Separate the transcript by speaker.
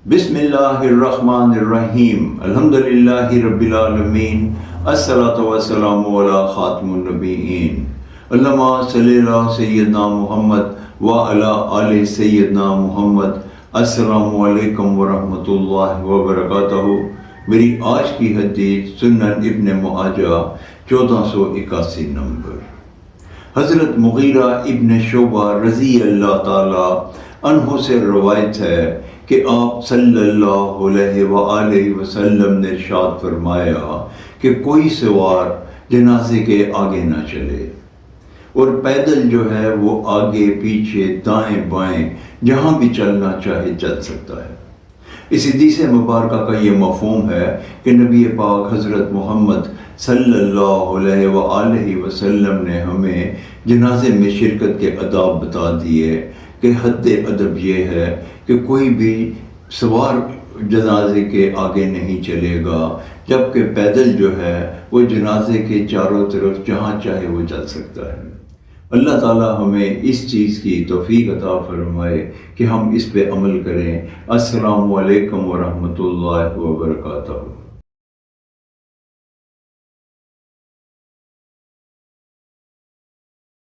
Speaker 1: بسم اللہ الرحمن الرحیم الحمدللہ رب العالمین الصلاۃ والسلام علی خاتم النبیین اللہم صلی اللہ سیدنا محمد وعلی آل سیدنا محمد۔ السلام علیکم ورحمۃ اللہ وبرکاتہ۔ میری آج کی حدیث سنن ابن ماجہ 1481 نمبر۔ حضرت مغیرہ ابن شعبہ رضی اللہ تعالی عنہ سے روایت ہے کہ آپ صلی اللہ علیہ وآلہ وسلم نے ارشاد فرمایا کہ کوئی سوار جنازے کے آگے نہ چلے، اور پیدل جو ہے وہ آگے پیچھے دائیں بائیں جہاں بھی چلنا چاہے چل سکتا ہے۔ اس حدیث مبارکہ کا یہ مفہوم ہے کہ نبی پاک حضرت محمد صلی اللہ علیہ وآلہ وسلم نے ہمیں جنازے میں شرکت کے آداب بتا دیے کہ حد ادب یہ ہے کہ کوئی بھی سوار جنازے کے آگے نہیں چلے گا، جبکہ پیدل جو ہے وہ جنازے کے چاروں طرف جہاں چاہے وہ چل سکتا ہے۔ اللہ تعالی ہمیں اس چیز کی توفیق عطا فرمائے کہ ہم اس پہ عمل کریں۔ السلام علیکم ورحمۃ اللہ وبرکاتہ۔